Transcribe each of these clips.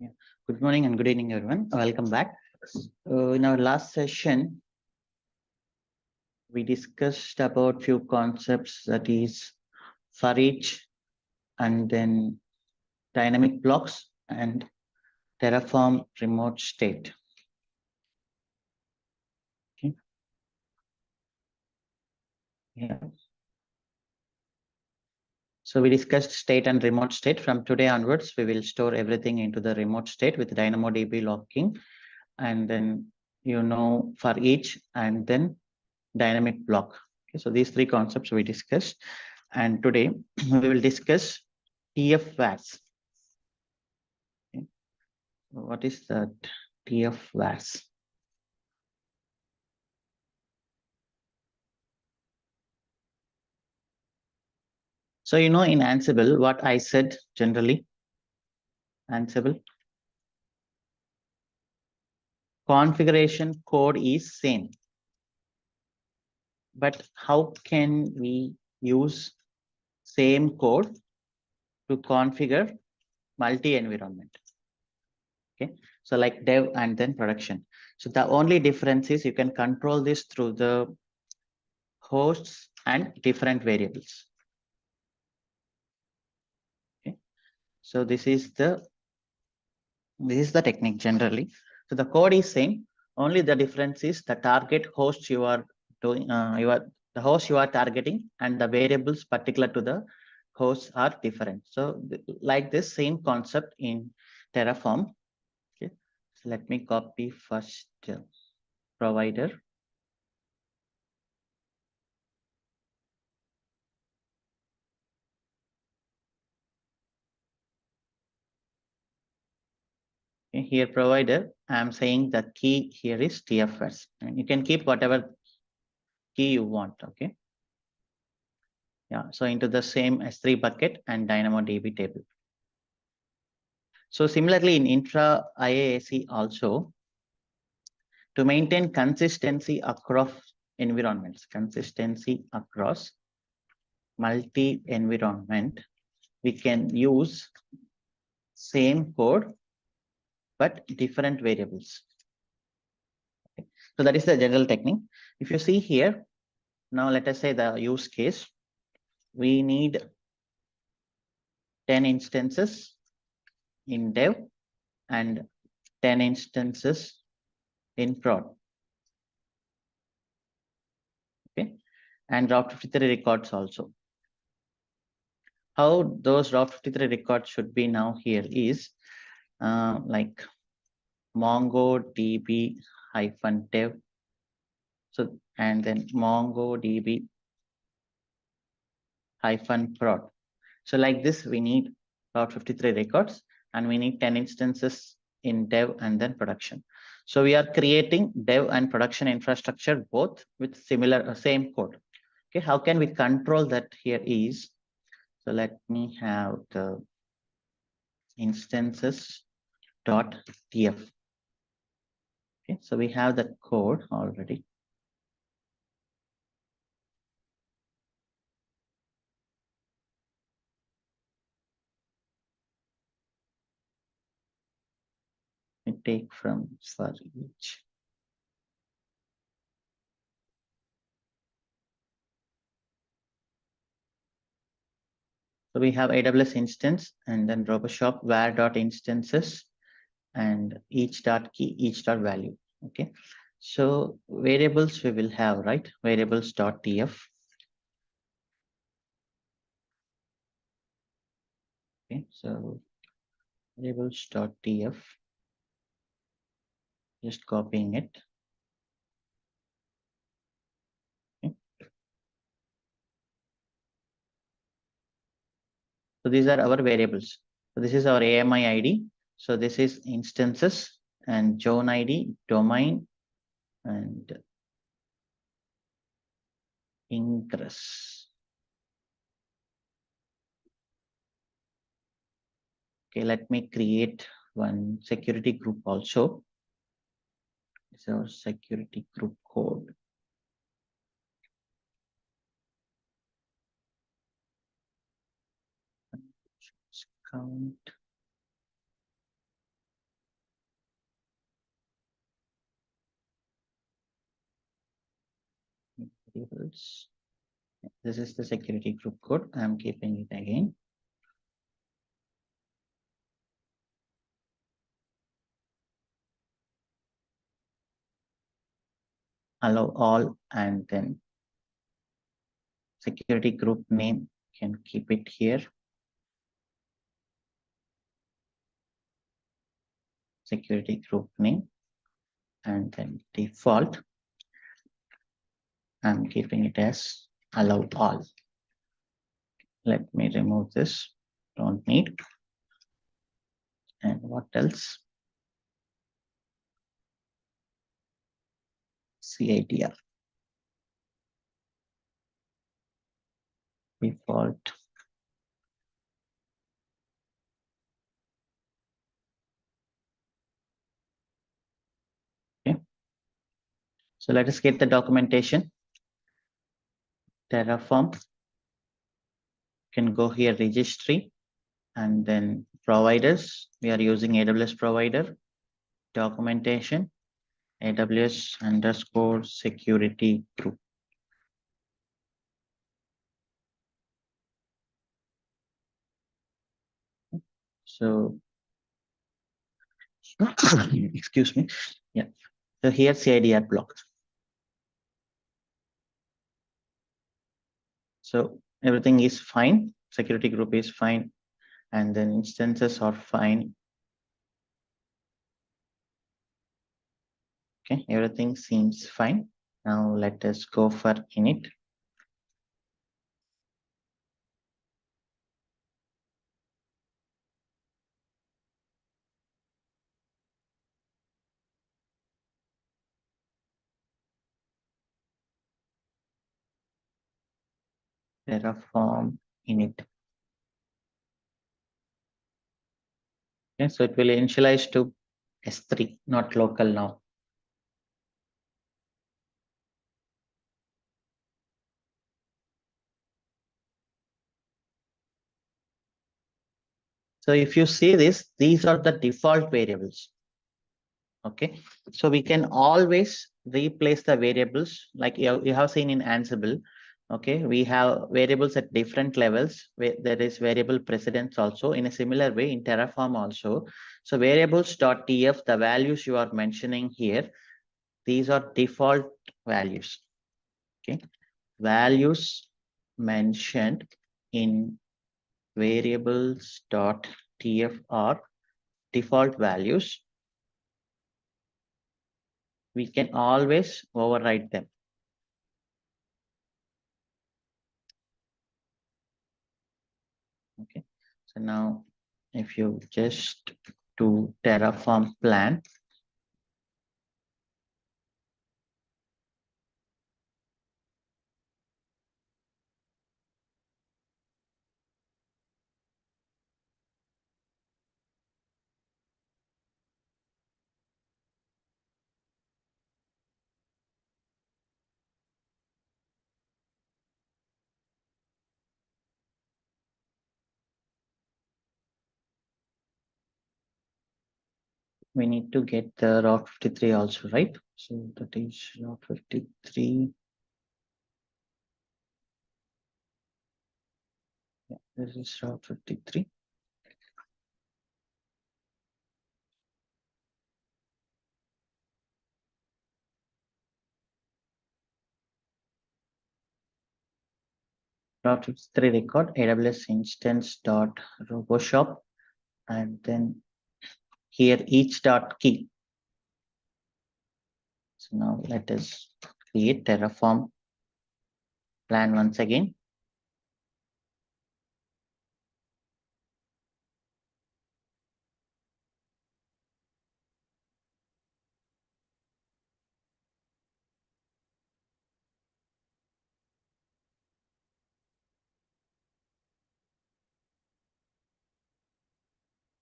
Yeah. Good morning and good evening, everyone. Welcome back. In our last session, we discussed about few concepts, that is for each and then dynamic blocks and Terraform remote state. Okay. Yeah. So we discussed state and remote state. From today onwards, we will store everything into the remote state with DynamoDB locking, and then for each and then dynamic block. Okay, so these three concepts we discussed, and today we will discuss TF-VARs. Okay. What is that TF-VARs? So in Ansible, what I said generally, Ansible configuration code is same, but how can we use same code to configure multi-environment? Okay, so like dev and then production. So the only difference is you can control this through the hosts and different variables. Okay, so this is the technique generally. So the code is same, only the difference is the target host you are doing, the host you are targeting, and the variables particular to the hosts are different. So like this same concept in Terraform. Okay, so let me copy first provider. Okay, here provider, I'm saying the key here is TFS, and you can keep whatever key you want. Okay. Yeah, so into the same S3 bucket and DynamoDB table. So similarly in intra IaaC also, to maintain consistency across environments, consistency across multi-environment, we can use same code but different variables. Okay. So that is the general technique. If you see here, now let us say the use case, we need 10 instances in dev and 10 instances in prod. Okay, and Route 53 records also. How those Route 53 records should be now here is like MongoDB -dev. So, and then MongoDB -prod. So like this, we need Route 53 records, and we need 10 instances in dev and then production. So we are creating dev and production infrastructure both with similar same code. Okay, how can we control that here is, so let me have the instances.tf. Okay, so we have that code already. We take from for each. So we have AWS instance and then RoboShop var.instances and each.key, each.value. Okay, so variables we will have, right? Variables.tf. Okay, so variables.tf, just copying it. Okay. So these are our variables. So this is our AMI ID. So this is instances and zone ID, domain, and ingress. Okay, let me create one security group also. This is our security group code. Count. variables. This is the security group code. I'm keeping it again. Allow all, and then security group name, can keep it here. Security group name, and then default, I'm keeping it as allow all. Let me remove this, don't need. And what else? CIDR. Default. Okay. So let us get the documentation. Terraform. Can go here, registry, and then providers. We are using AWS provider. Documentation, AWS_security group. So, excuse me. Yeah. So here CIDR block. So everything is fine. Security group is fine. And then instances are fine. Okay, everything seems fine. Now let us go for init. Terraform init. Okay, so it will initialize to S3, not local now. So if you see this, these are the default variables. Okay, so we can always replace the variables like you have seen in Ansible. Okay, we have variables at different levels where there is variable precedence also in a similar way in Terraform also. So variables.tf, the values you are mentioning here, these are default values. Okay, values mentioned in variables.tf are default values. We can always override them. Okay, so now if you just do Terraform plan, we need to get the Route 53 also, right? So that is Route 53. Yeah, this is Route 53. Route 53 record AWS instance dot roboshop, and then here each dot key. So now let us create Terraform plan once again.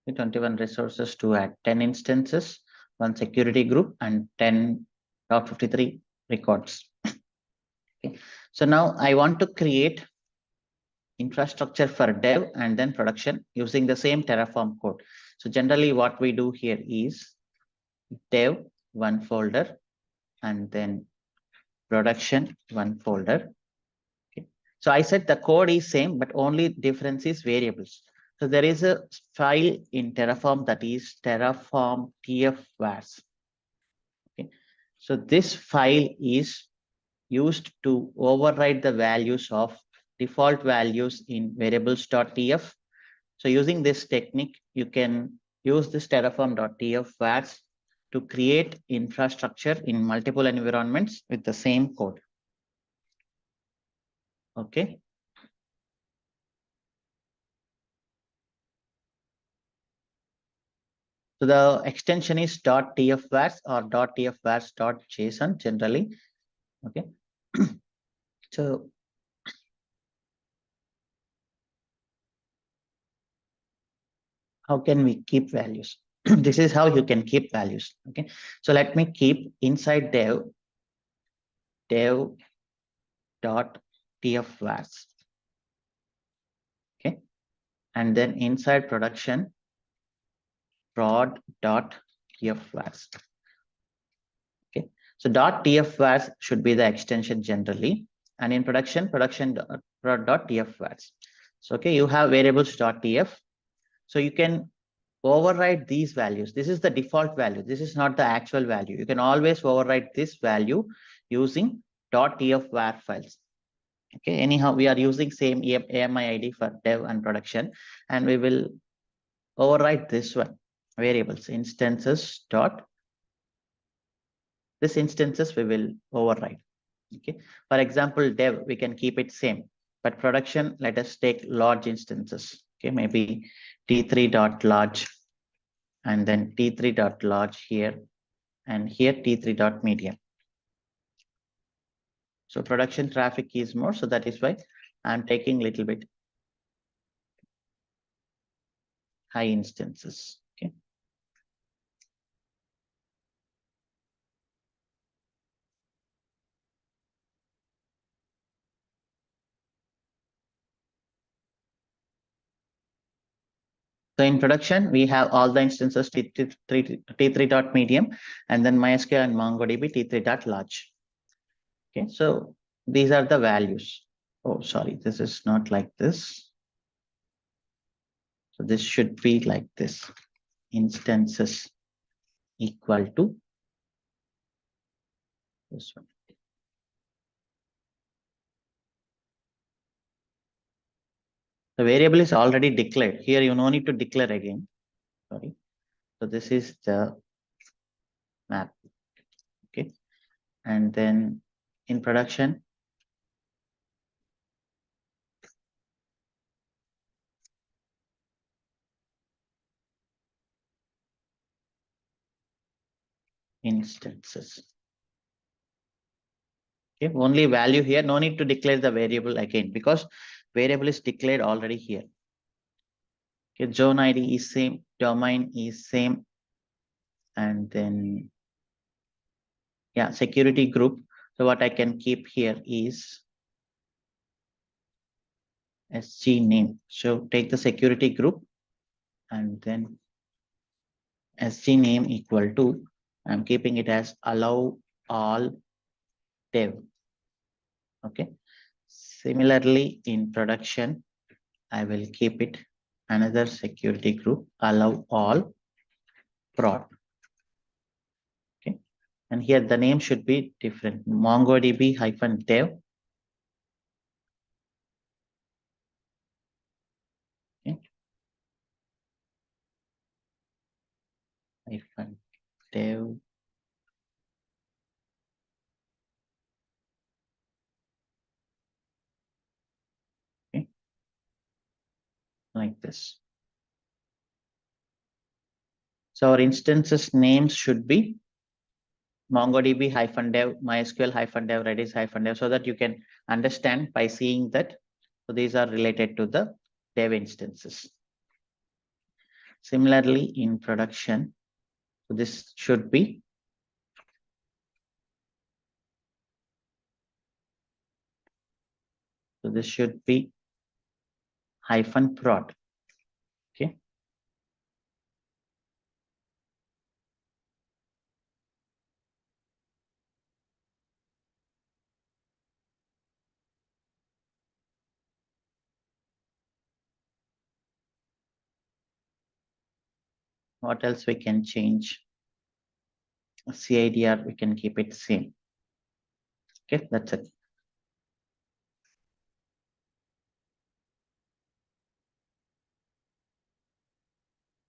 With 21 resources to add 10 instances, 1 security group, and 10 Route 53 records. Okay. So now I want to create infrastructure for dev and then production using the same Terraform code. So generally what we do here is dev one folder and then production one folder. Okay. So I said the code is same, but only difference is variables. So there is a file in Terraform that is Terraform tf-vars. Okay. So this file is used to override the values of default values in variables.tf. So using this technique, you can use this terraform.tf to create infrastructure in multiple environments with the same code. Okay. So the extension is .tfvars or .tfvars.json generally. Okay. So how can we keep values? This is how you can keep values. Okay. So let me keep inside dev.tfvars. Okay. And then inside production prod.tfvars. Okay. So .tfvars should be the extension generally. And in production.tfvars. So okay, you have variables.tf. So you can override these values. This is the default value. This is not the actual value. You can always override this value using .tf-var files. Okay, anyhow, we are using same AMI ID for dev and production, and we will override this one variables instances dot. This instances we will override. Okay, for example, dev we can keep it same, but production let us take large instances. Okay, maybe t3.large and then t3.large here and here t3.medium. So production traffic is more, so that is why I'm taking little bit high instances. Okay. So in production, we have all the instances t3.medium and then MySQL and MongoDB t3.large. Okay, so these are the values. Oh, sorry, this is not like this. So this should be like this. Instances equal to this one. The variable is already declared. Here you no need to declare again. Sorry. So this is the map. Okay. And then in production, instances. Okay, only value here, no need to declare the variable again because variable is declared already here. Okay, zone ID is same, domain is same, and then yeah, security group. So what I can keep here is SG name. So take the security group and then SG name equal to, I'm keeping it as allow all dev. Okay. Similarly, in production, I will keep it another security group, allow all prod. Okay. And here the name should be different. MongoDB -dev. Okay. -dev. Okay. Like this. So our instances names should be MongoDB -dev, MySQL -dev, Redis -dev, so that you can understand by seeing that. So these are related to the dev instances. Similarly, in production, so this should be -prod. Okay. What else we can change? CIDR, we can keep it same. Okay, that's it.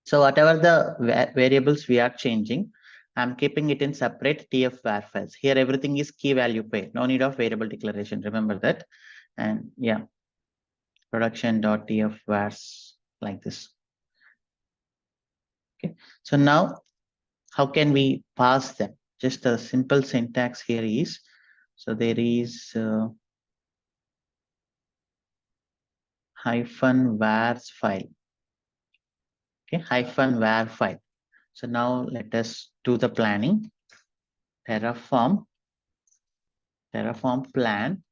So whatever the variables we are changing, I'm keeping it in separate TF var files. Here everything is key value pair. No need of variable declaration. Remember that. And yeah, production.tf vars like this. Okay. So now how can we pass them? Just a simple syntax here is, so there is hyphen vars file. Okay, hyphen var file. So now let us do the planning. Terraform plan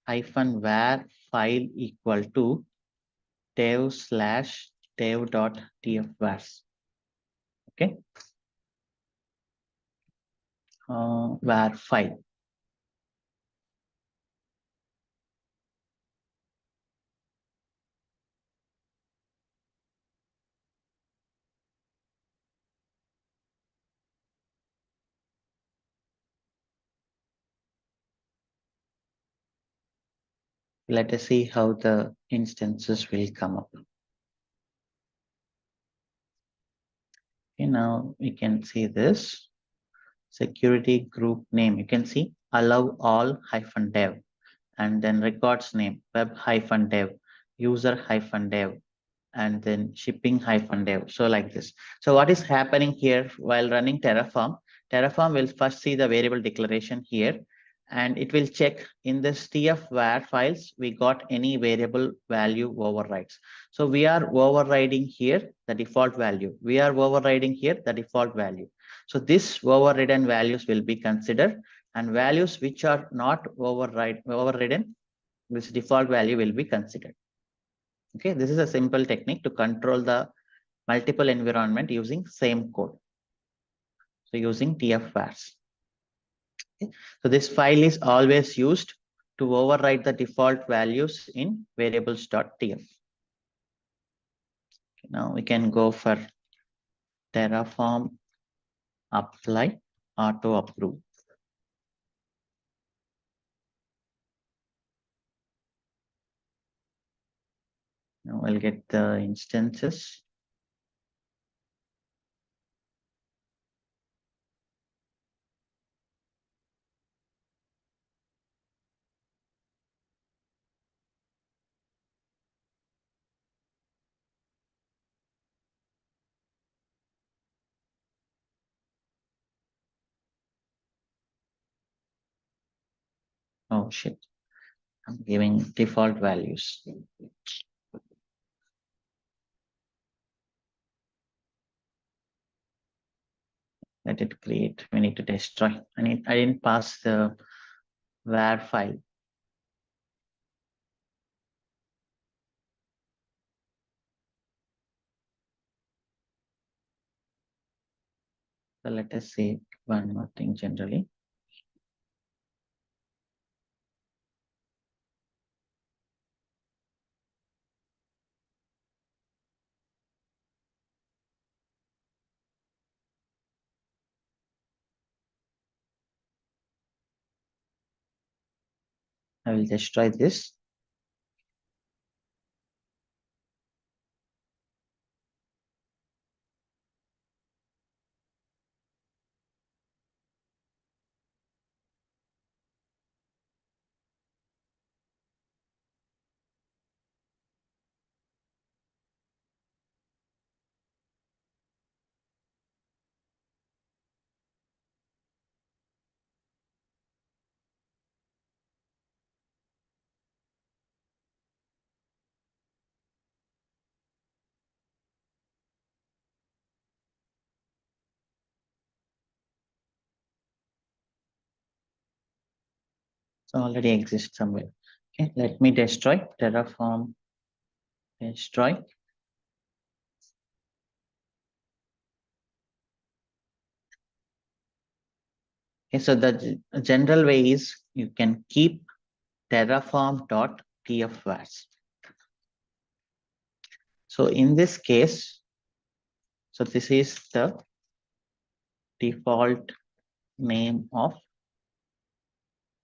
hyphen var file equal to dev/dev.tfvars. Okay, var file. Let us see how the instances will come up. Okay, now we can see this security group name. You can see allow all hyphen dev, and then records name web hyphen dev, user hyphen dev, and then shipping hyphen dev. So like this. So what is happening here while running Terraform? Terraform will first see the variable declaration here, and it will check in this TF var files we got any variable value overrides. So we are overriding here the default value. We are overriding here the default value. So this overridden values will be considered, and values which are not overridden, this default value will be considered. Okay, this is a simple technique to control the multiple environment using same code. So using TF-vars. Okay. So this file is always used to override the default values in variables.tf. Okay, now we can go for Terraform apply auto approve. Now we'll get the instances. Oh shit, I'm giving default values. Let it create. We need to destroy. I didn't pass the var file. So let us say one more thing generally. I will destroy this. So already exists somewhere. Okay, let me destroy Terraform destroy. Okay, so the general way is you can keep terraform.tfvars. So in this case, So this is the default name of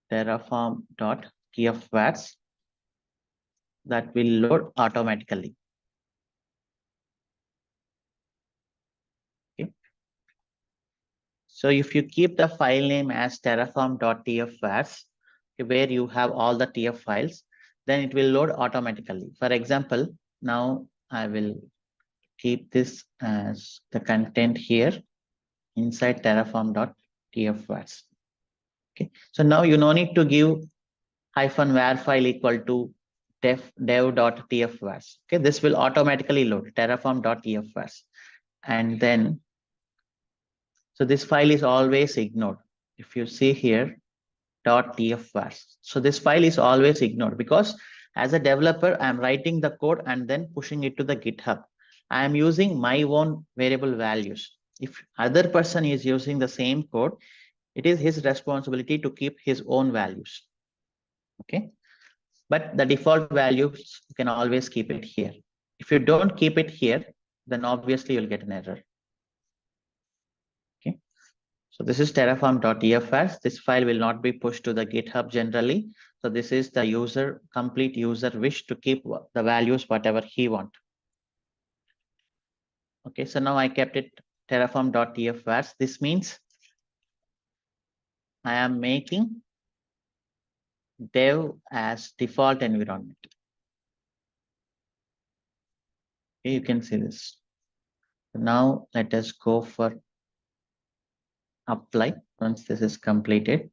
terraform.tfvars that will load automatically. Okay. So if you keep the file name as terraform.tfvars, where you have all the TF files, then it will load automatically. For example, now I will keep this as the content here inside terraform.tfvars. Okay. So now you no need to give -var file equal to dev.tfvars. Okay. This will automatically load terraform.tfvars. And then, so this file is always ignored. If you see here, .tfvars. So this file is always ignored because as a developer, I'm writing the code and then pushing it to the GitHub. I am using my own variable values. If other person is using the same code, it is his responsibility to keep his own values. Okay. But the default values, you can always keep it here. If you don't keep it here, then obviously you'll get an error. Okay. So this is terraform.tfvars. This file will not be pushed to the GitHub generally. So this is the complete user wish to keep the values whatever he wants. Okay, so now I kept it terraform.tfvars. This means I am making dev as default environment. Okay, you can see this. Now let us go for apply once this is completed.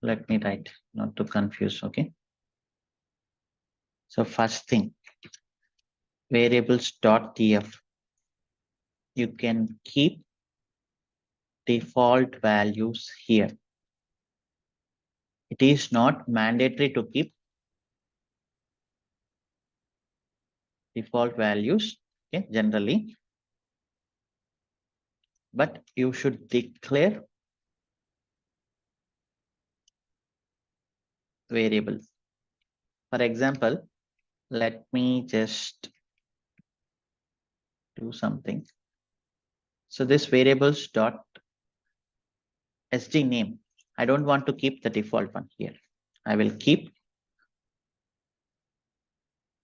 Let me write, not to confuse. Okay. So first thing, variables.tf. You can keep default values here. It is not mandatory to keep default values, okay, generally, but you should declare variables. For example, let me just do something. So this variables dot sd name, I don't want to keep the default one here. I will keep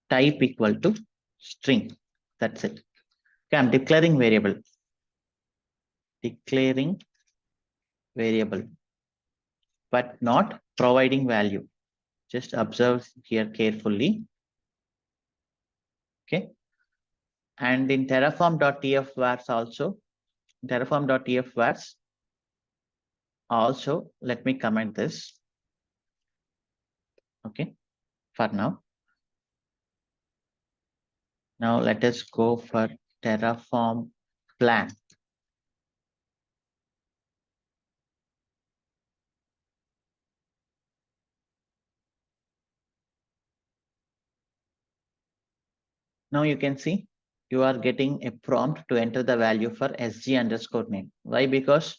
type equal to string. That's it. Okay, I'm declaring variable. Declaring variable, but not providing value. Just observe here carefully. Okay. And in terraform.tfvars also, terraform.tfvars also, let me comment this. Okay, for now. Now let us go for Terraform plan. Now you can see you are getting a prompt to enter the value for sg_name. Why? Because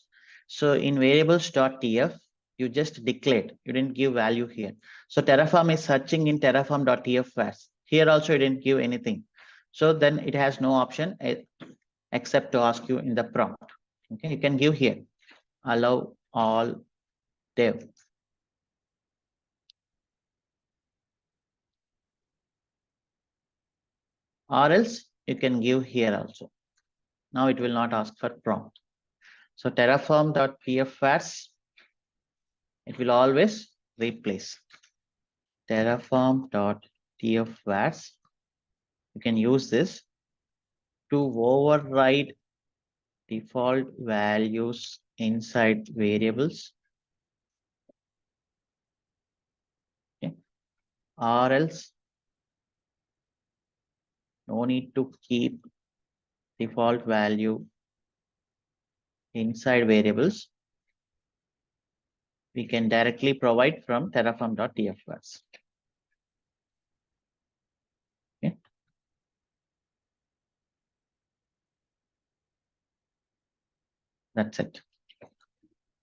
so in variables.tf, you just declared, you didn't give value here. So Terraform is searching in terraform.tf. Here also you didn't give anything. So then it has no option except to ask you in the prompt. Okay, you can give here, allow all dev. Or else you can give here also. Now it will not ask for prompt. So terraform.tfvars, it will always replace terraform.tfvars. You can use this to override default values inside variables. Okay. Or else no need to keep default value inside variables. We can directly provide from terraform.tfvars. Okay. That's it.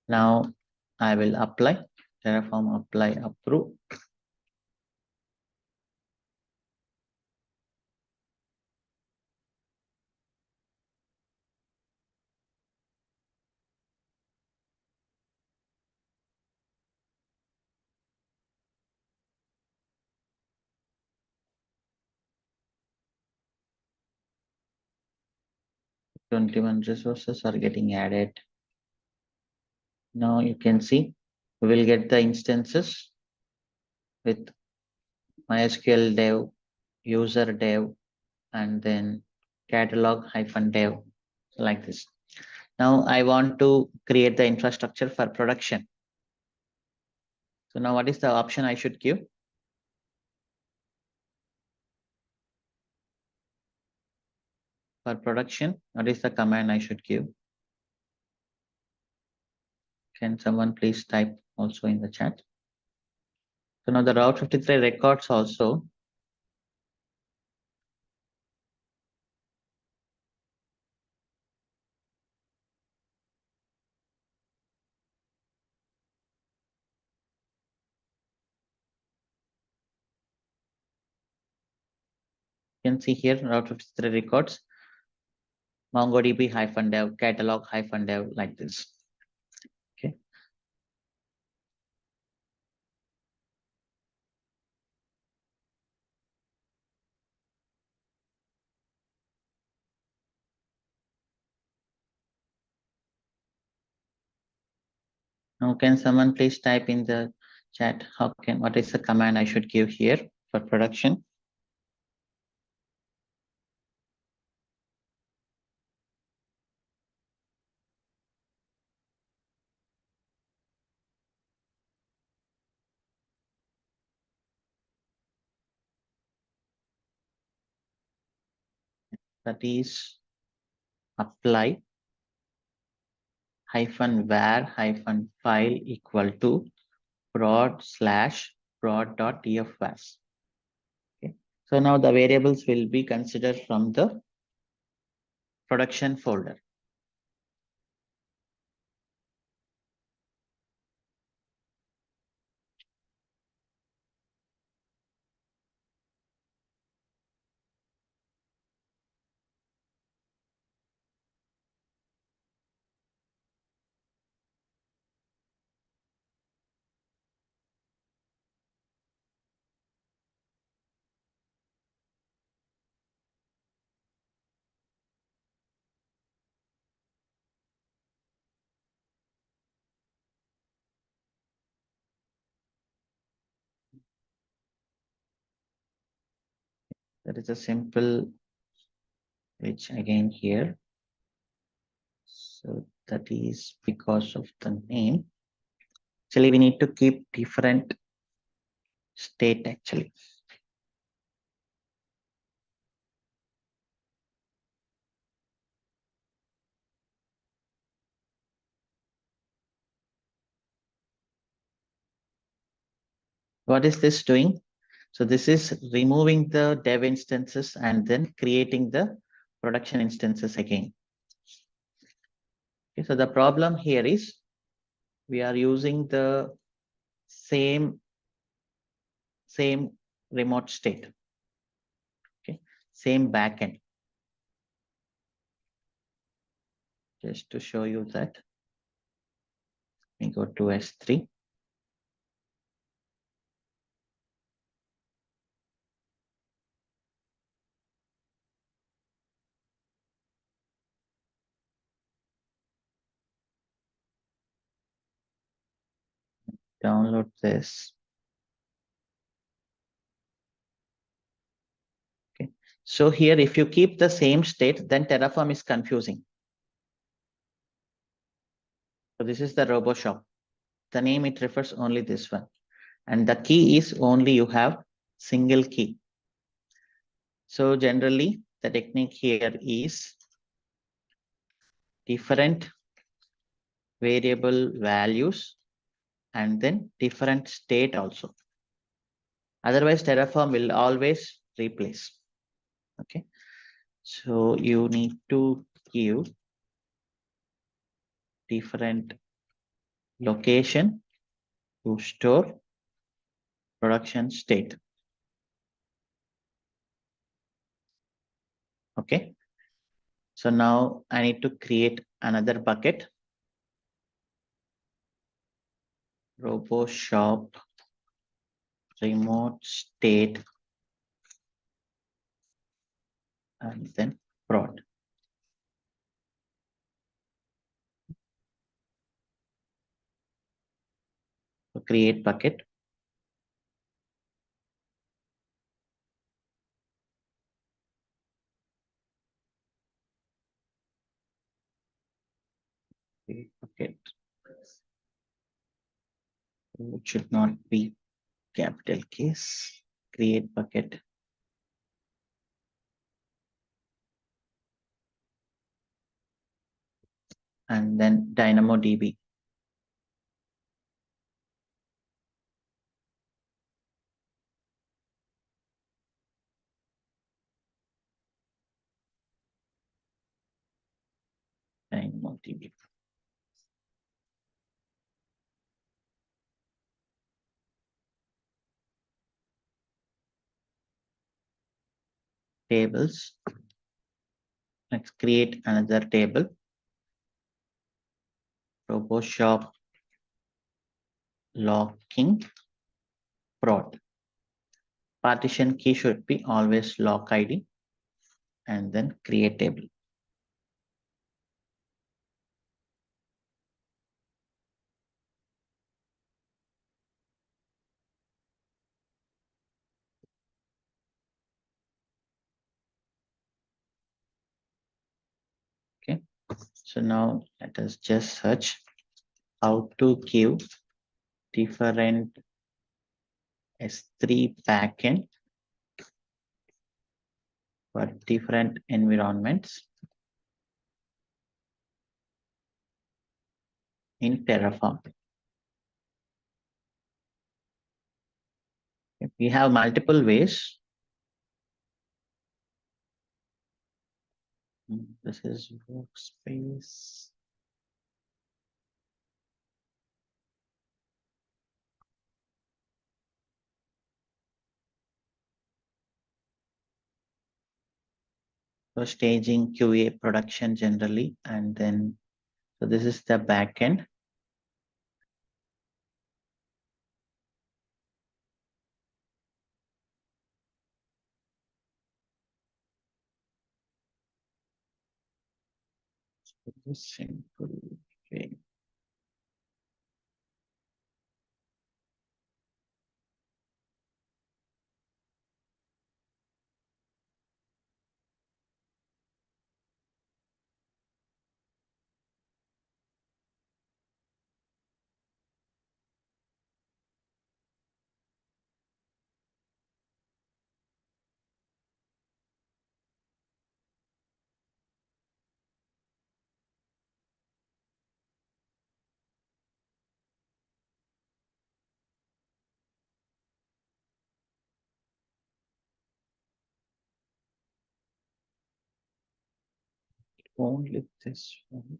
Now I will apply Terraform, apply, approve. Twenty-one resources are getting added. Now you can see we will get the instances with MySQL dev, user dev, and then catalog -dev, like this. Now I want to create the infrastructure for production. So now what is the option I should give? For production, what is the command I should give? Can someone please type also in the chat? So now the Route 53 records also. You can see here Route 53 records, MongoDB -dev, catalog -dev, like this. Okay. Now can someone please type in the chat what is the command I should give here for production? That is apply -var-file equal to prod/prod.tfvars. Okay. So now the variables will be considered from the production folder. That is a simple which again here. So that is because of the name. Actually, we need to keep different state actually. What is this doing? So this is removing the dev instances and then creating the production instances again. Okay, so the problem here is we are using the same remote state. Okay, same backend. Just to show you that, we go to S3. Download this. Okay, so here if you keep the same state, then Terraform is confusing. So this is the RoboShop. The name it refers only this one, and the key is only you have single key. So generally the technique here is different variable values and then different state also. Otherwise Terraform will always replace. Okay, so you need to give different location to store production state. Okay. So now I need to create another bucket. RoboShop remote state and then prod. So create bucket. Create bucket. It should not be capital case. Create bucket. And then DynamoDB. DynamoDB. Tables. Let's create another table. RoboShop locking prod. Partition key should be always lock ID and then create table. Okay. So now let us just search how to give different S3 backend for different environments in Terraform. We have multiple ways. This is workspace. So staging, QA, production generally, and then, so this is the backend. Simple way. Only this one.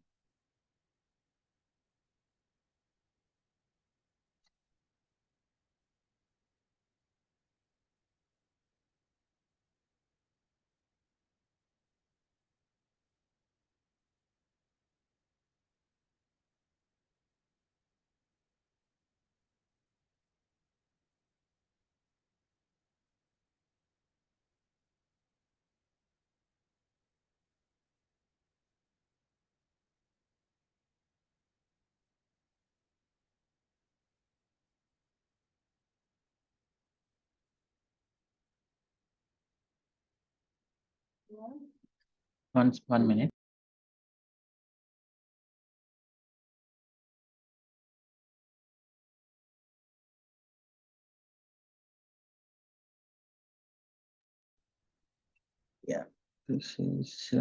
Once 1 minute. Yeah, this is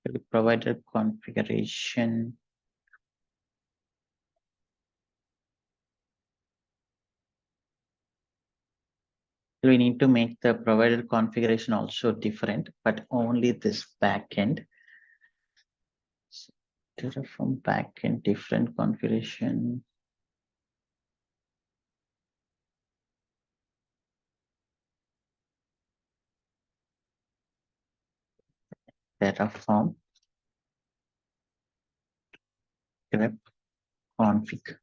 the provider configuration. We need to make the provider configuration also different, but only this backend. Terraform backend different configuration. Terraform grep config.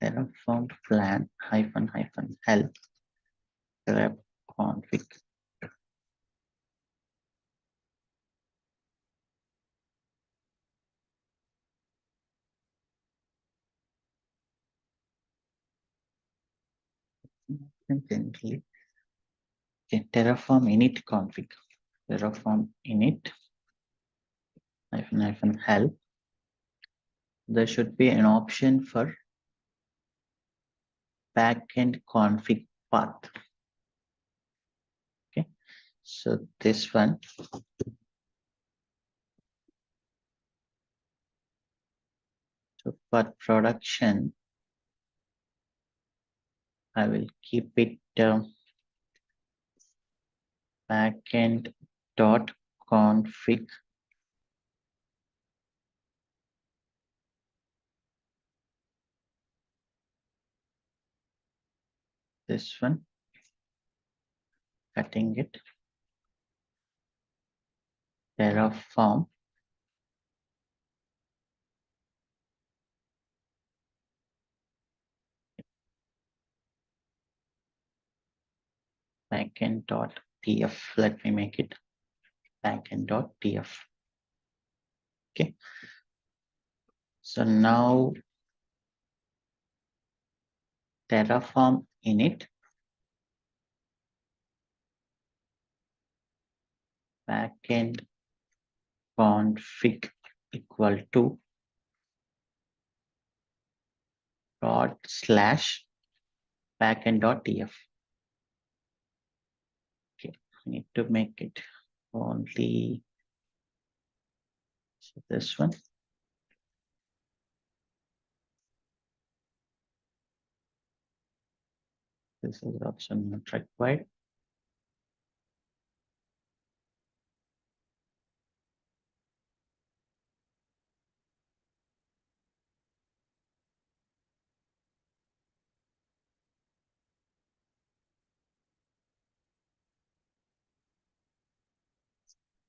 Terraform plan -help grep config. Gently. Okay, Terraform init config. Terraform init -help. There should be an option for backend config path. Okay, so this one. So for production, I will keep it backend dot config this one, cutting it, Terraform backend dot tf. Let me make it backend dot tf. Okay, so now Terraform init backend config equal to /backend.tf. Okay, I need to make it only so this one. This is also not required.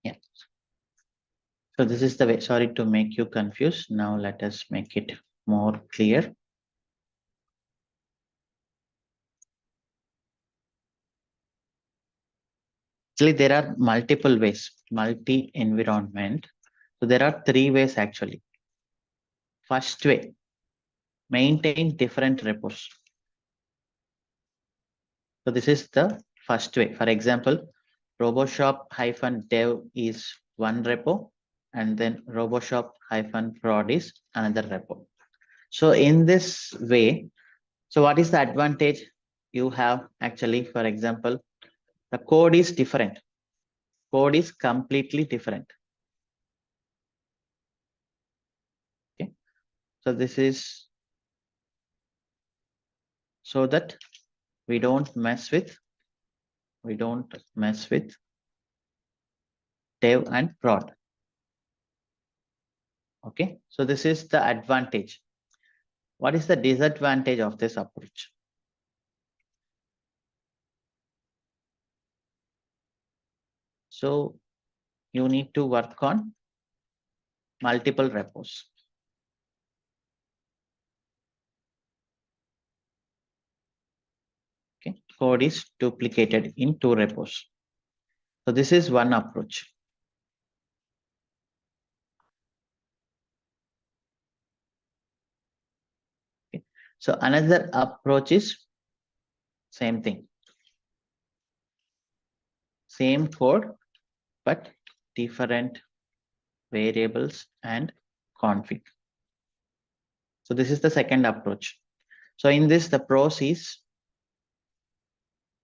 Yeah. So this is the way. Sorry to make you confused. Now let us make it more clear. Actually, there are multiple ways, multi-environment. So there are three ways actually. First way, maintain different repos. So this is the first way. For example, roboshop-dev is one repo, and then roboshop-prod is another repo. So in this way, so what is the advantage you have actually? For example, the code is different. Code is completely different. Okay, so this is so that we don't mess with dev and prod. Okay, so this is the advantage. What is the disadvantage of this approach? So you need to work on multiple repos. Okay, code is duplicated in two repos. So this is one approach. Okay. So another approach is same thing. Same code, but different variables and config. So this is the second approach. So in this, the pros is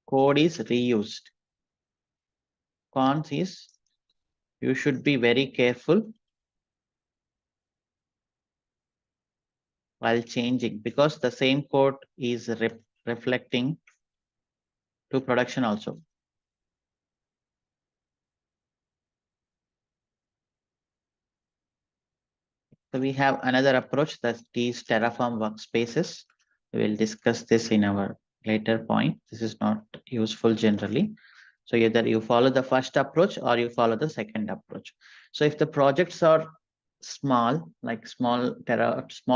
code is reused. Cons is you should be very careful while changing because the same code is reflecting to production also. So we have another approach that is Terraform workspaces. We will discuss this in our later point. This is not useful generally. So either you follow the first approach or you follow the second approach. So if the projects are small, like small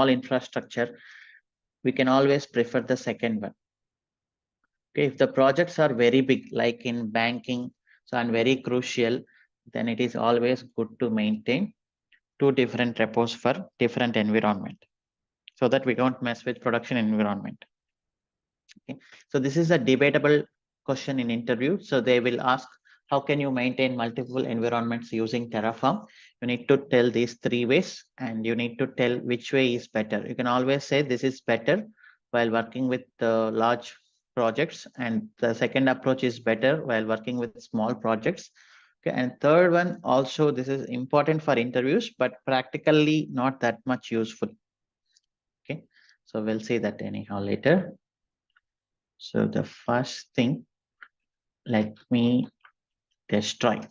infrastructure, we can always prefer the second one. Okay, if the projects are very big, like in banking, so and very crucial, then it is always good to maintain two different repos for different environment so that we don't mess with production environment. Okay. So this is a debatable question in interview. So they will ask, how can you maintain multiple environments using Terraform? You need to tell these three ways and you need to tell which way is better. You can always say this is better while working with large projects, and the second approach is better while working with small projects. Okay, and third one also, this is important for interviews, but practically not that much useful. Okay, so we'll see that anyhow later. So the first thing, let me destroy.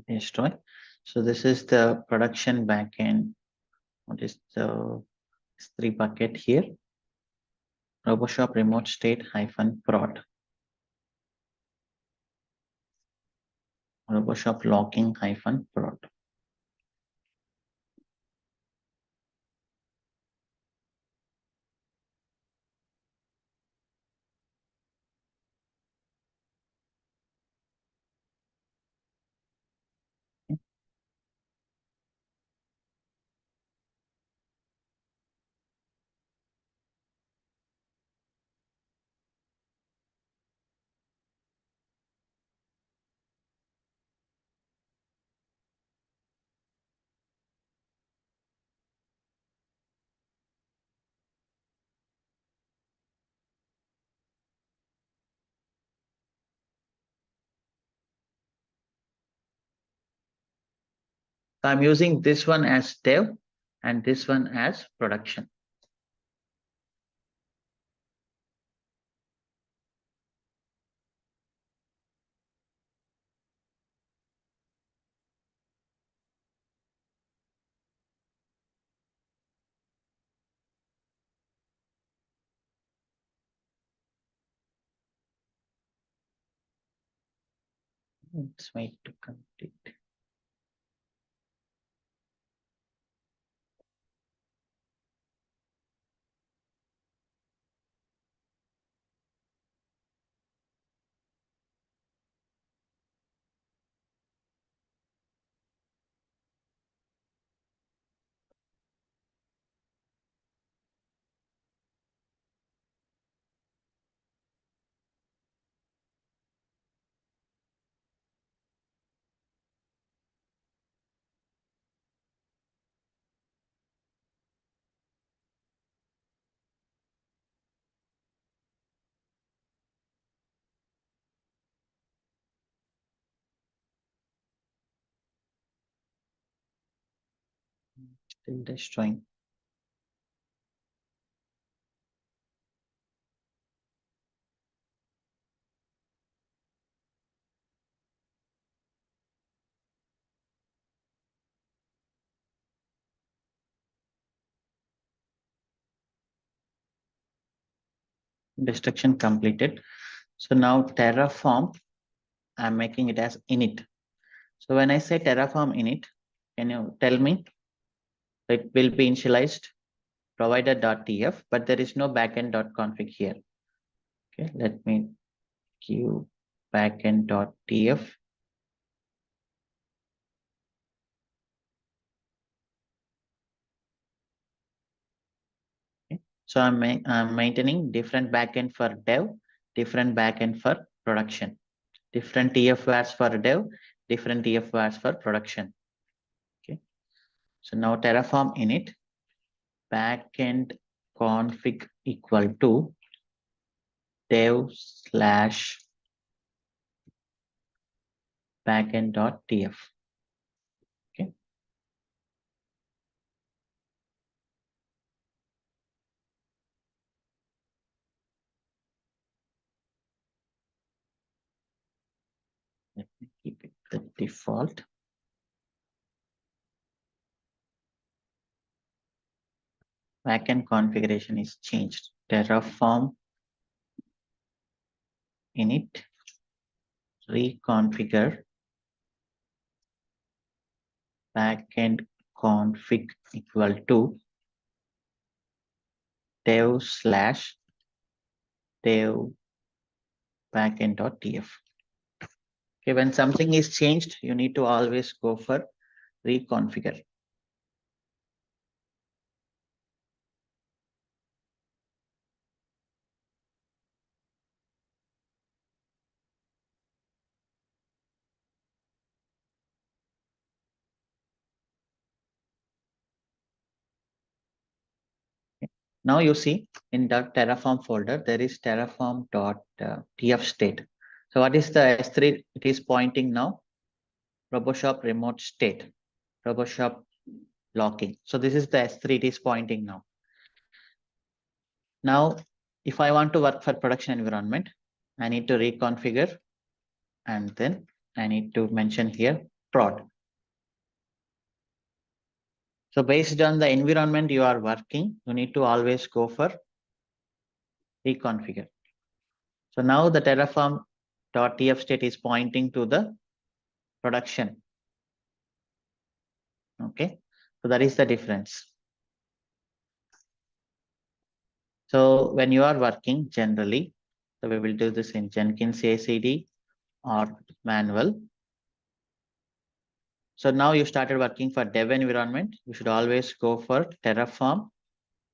Destroy. So this is the production backend. What is the S3 bucket here? RoboShop remote state -prod. RoboShop logging -prod. So I'm using this one as dev and this one as production. Let's wait to complete. Still destroying. Destruction completed. So now Terraform, I'm making it as init. So when I say Terraform init, can you tell me? It will be initialized provider.tf, but there is no backend.config here. Okay, let me give backend.tf. So I'm maintaining different backend for dev, different backend for production, different TF values for dev, different TF values for production. Okay. So now Terraform init backend config equal to dev slash backend.tf. Okay. Let me keep it the default. Backend configuration is changed. Terraform init reconfigure backend config equal to dev slash dev backend.tf. Okay, when something is changed, you need to always go for reconfigure. Now you see in the Terraform folder, there is terraform.tf state. So what is the S3? It is pointing now, RoboShop remote state, RoboShop locking. So this is the S3 it is pointing now. Now, if I want to work for production environment, I need to reconfigure and then I need to mention here prod. So based on the environment you are working, you need to always go for reconfigure. So now the Terraform.tf state is pointing to the production. Okay, so that is the difference. So when you are working generally, so we will do this in Jenkins ACD or manual. So now you started working for dev environment. You should always go for Terraform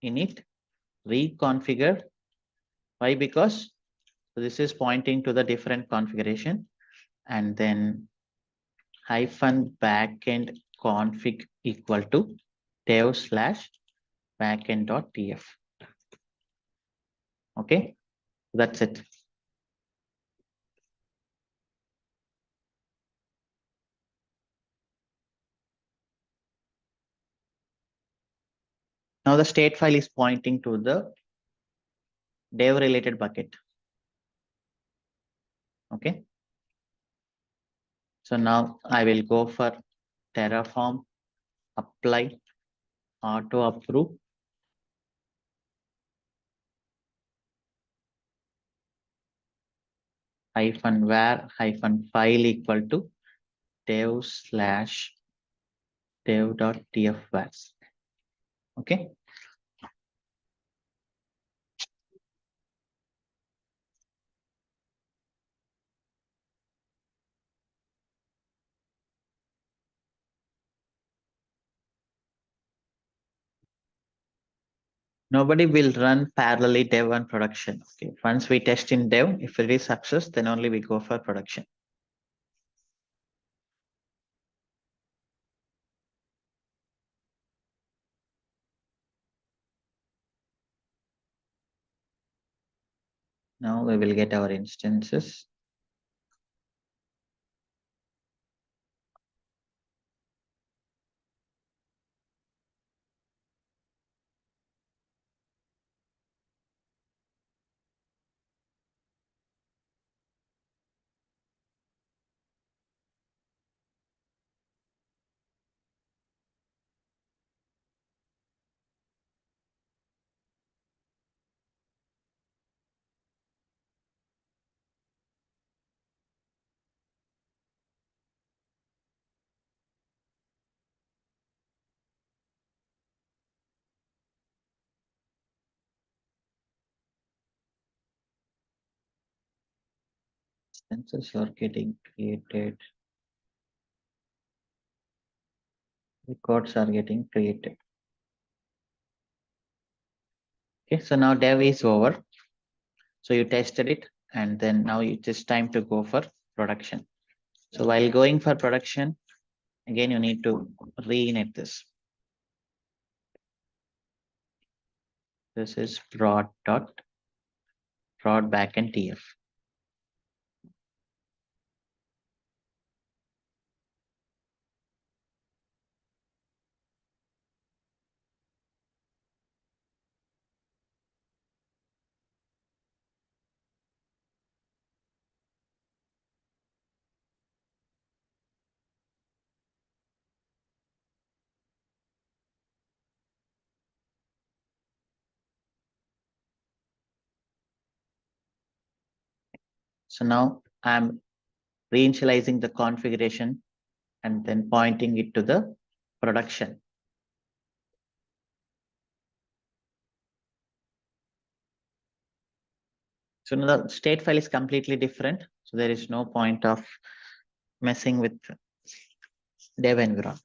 init reconfigure. Why? Because this is pointing to the different configuration, and then hyphen backend config equal to dev slash backend.tf. Okay, that's it. Now the state file is pointing to the dev related bucket. Okay, so now I will go for Terraform apply auto approve hyphen var hyphen file equal to dev slash dev.tf vars. Okay. Nobody will run parallelly dev and production. Okay. Once we test in dev, if it is success, then only we go for production. Now we will get our instances. Instances are getting created. Records are getting created. Okay, so now dev is over. So you tested it, and then now it is time to go for production. So while going for production, again, you need to reinit this. This is prod backend TF. So now I'm reinitializing the configuration and then pointing it to the production. So now the state file is completely different. So there is no point of messing with dev environment.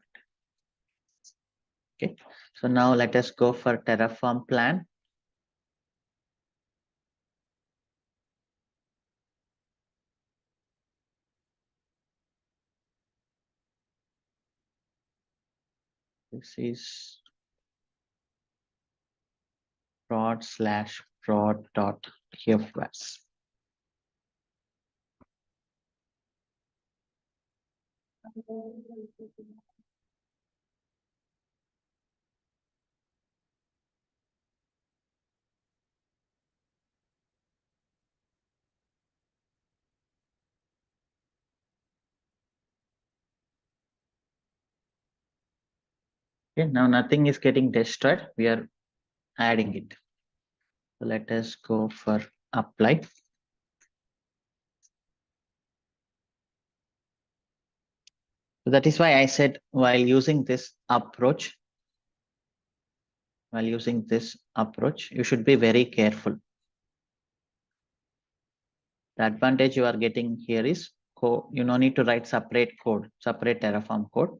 Okay. So now let us go for Terraform plan. This is prod/prod.tfs. Okay, now nothing is getting destroyed. We are adding it. So let us go for apply. So that is why I said while using this approach, you should be very careful. The advantage you are getting here is you no need to write separate code, separate Terraform code,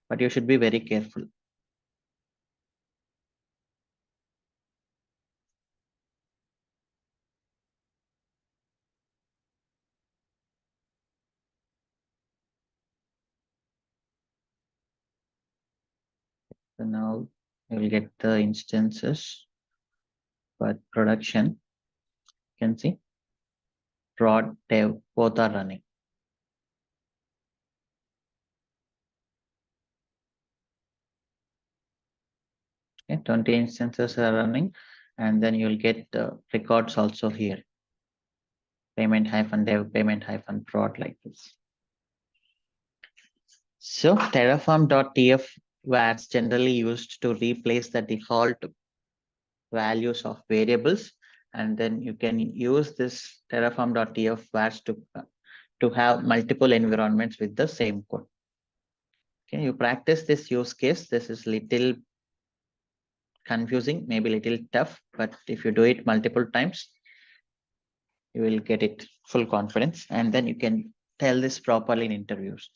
but you should be very careful. So now you will get the instances, but production, you can see prod, dev, both are running. Okay, 20 instances are running, and then you'll get the records also here. Payment-dev, payment-prod like this. So Terraform.tf was generally used to replace the default values of variables, and then you can use this Terraform.tf was to have multiple environments with the same code. Okay, you practice this use case. This is little confusing, maybe little tough, but if you do it multiple times, you will get it full confidence, and then you can tell this properly in interviews.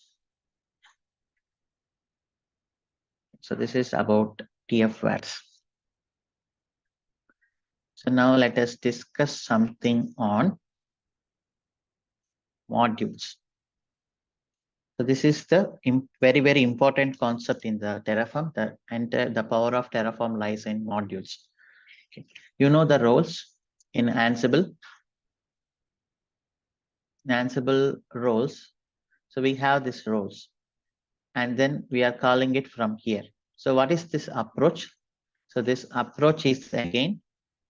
So this is about TF words. So now let us discuss something on modules. So this is the very, very important concept in the Terraform. The power of Terraform lies in modules. Okay. You know the roles in Ansible. Roles. So we have these roles, and then we are calling it from here. So what is this approach? So this approach is, again,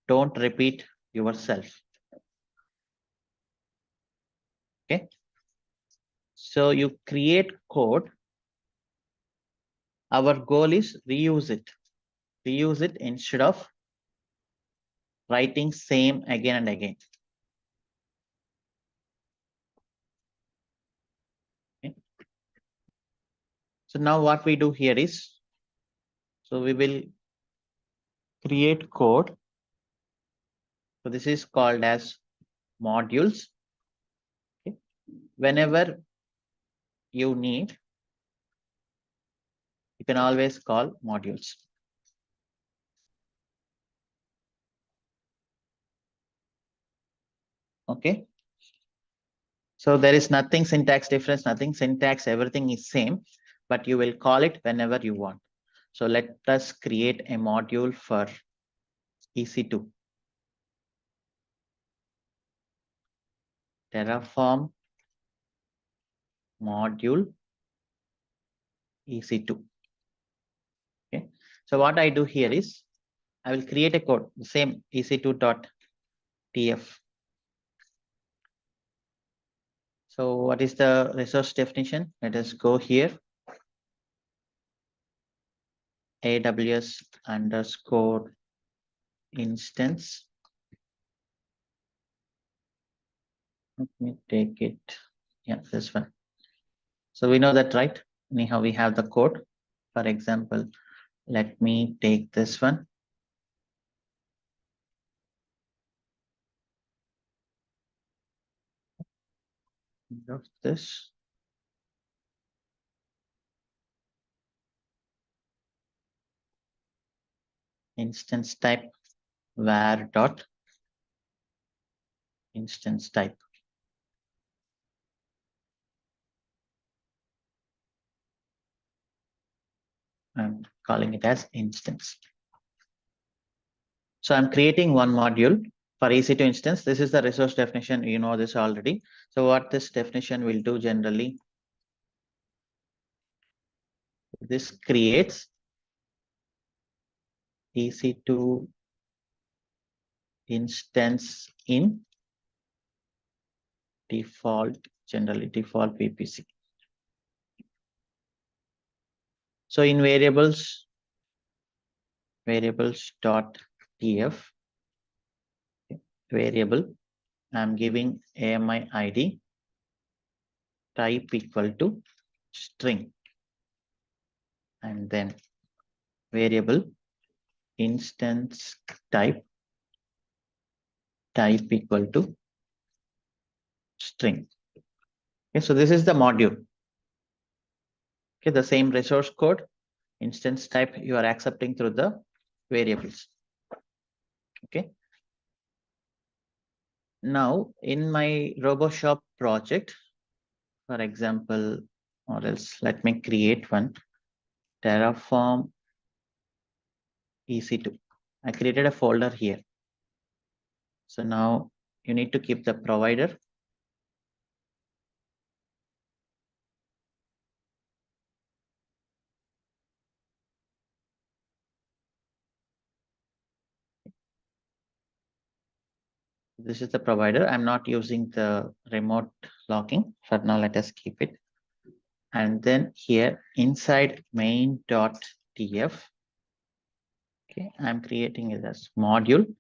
don't repeat yourself. Okay. So you create code. Our goal is reuse it. Reuse it instead of writing same again and again. Okay. So now what we do here is, so we will create code. So this is called as modules. Okay. Whenever you need, you can always call modules. Okay. So there is nothing syntax difference, nothing syntax, everything is same, but you will call it whenever you want. So let us create a module for EC2. Terraform module EC2. Okay. So what I do here is I will create a code, the same ec2.tf. So what is the resource definition? Let us go here. AWS underscore instance. Let me take it. Yeah, this one. So we know that, right? Anyhow, we have the code. For example, let me take this one. Of this. Instance type var dot instance type. I'm calling it as instance. So I'm creating one module for EC2 instance. This is the resource definition. You know this already. So what this definition will do generally, this creates EC2 instance in default, generally default VPC. So in variables dot tf variable, I'm giving AMI ID type equal to string, and then variable instance type equal to string. Okay, so this is the module. Okay, the same resource code, instance type you are accepting through the variables. Okay. Now in my RoboShop project, for example, or else let me create one, Terraform EC2. I created a folder here. So now you need to keep the provider. This is the provider. I'm not using the remote logging. For now, let us keep it. And then here inside main.tf, okay, I'm creating it as module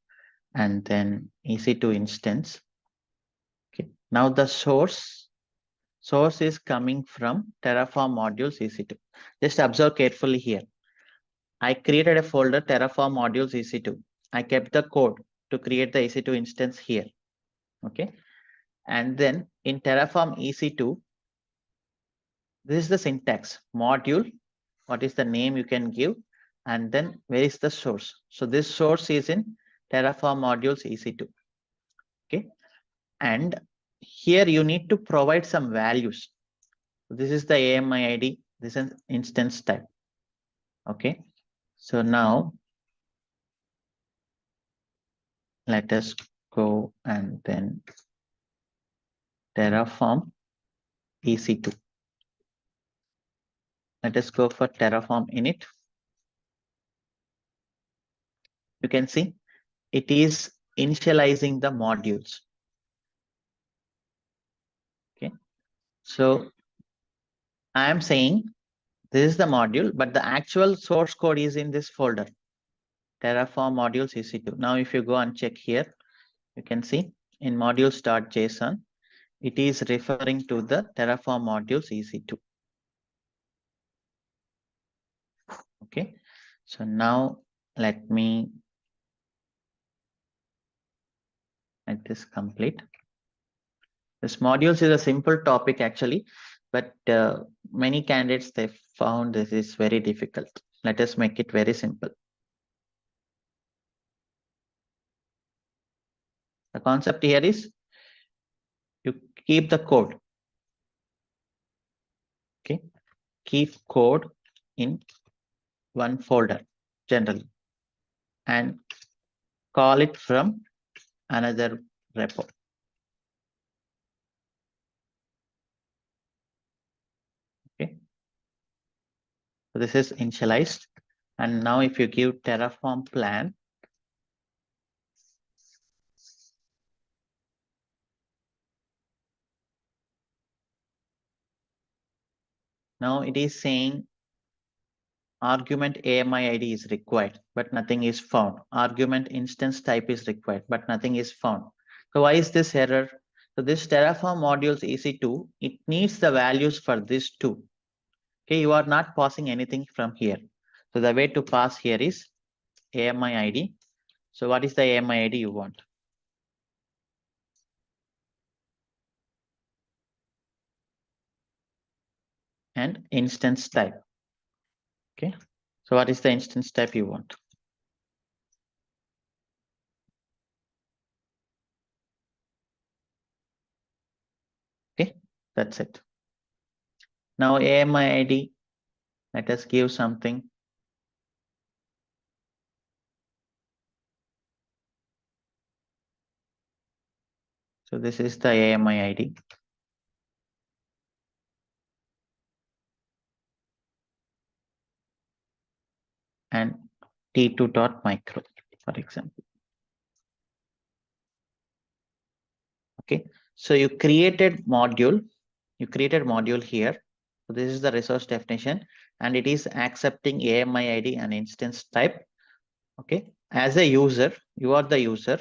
and then EC2 instance. Okay, now the source is coming from Terraform modules EC2. Just observe carefully here. I created a folder Terraform modules EC2. I kept the code to create the EC2 instance here. Okay. And then in Terraform EC2, this is the syntax module. What is the name you can give? And then where is the source? So this source is in Terraform modules EC2. Okay. And here you need to provide some values. This is the AMI ID. This is instance type. Okay. So now let us go and then Terraform EC2. Let us go for Terraform init. You can see it is initializing the modules. Okay. So I am saying this is the module, but the actual source code is in this folder, Terraform modules EC2. Now, if you go and check here, you can see in modules.json, it is referring to the Terraform modules EC2. Okay. So now let me make this complete. This modules is a simple topic actually, but many candidates, they found this is very difficult. Let us make it very simple. The concept here is keep the code. Okay, keep code in one folder generally and call it from another repo. Okay, so this is initialized. And now if you give Terraform plan, now it is saying argument AMI ID is required, but nothing is found. Argument instance type is required, but nothing is found. So why is this error? So this Terraform modules EC2, it needs the values for this too. Okay, you are not passing anything from here. So the way to pass here is AMI ID. So what is the AMI ID you want? And instance type. Okay, so what is the instance type you want? Okay, that's it. Now AMI ID, let us give something. So this is the AMI ID. And t2.micro, for example. Okay, so you created module here. So this is the resource definition, and it is accepting AMI ID and instance type. Okay, as a user, you are the user.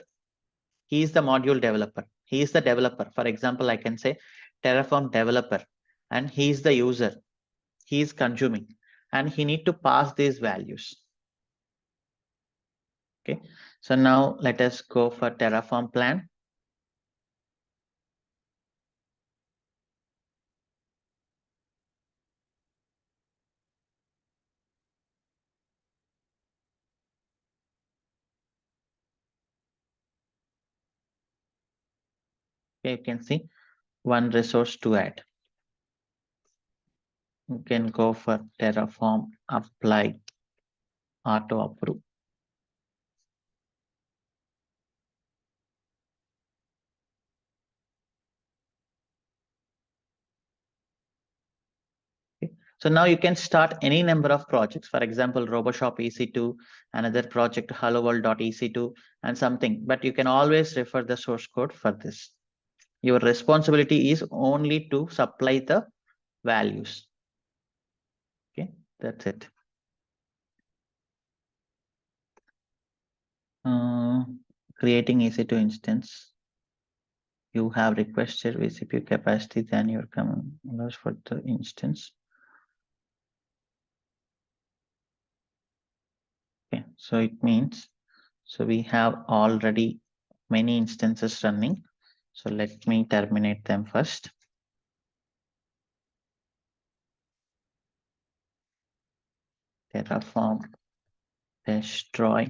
He is the module developer. He is the developer. For example, I can say Terraform developer, and he is the user. He is consuming, and he need to pass these values. Okay, so now let us go for Terraform plan. Okay, you can see one resource to add. You can go for Terraform apply auto approve. Okay. So now you can start any number of projects. For example, RoboShop EC2, another project helloworld.ec2 and something, but you can always refer the source code for this. Your responsibility is only to supply the values. Okay, that's it. Creating EC2 instance. You have requested CPU capacity than your command for the instance. Okay, so it means, so we have already many instances running. So let me terminate them first. Terraform destroy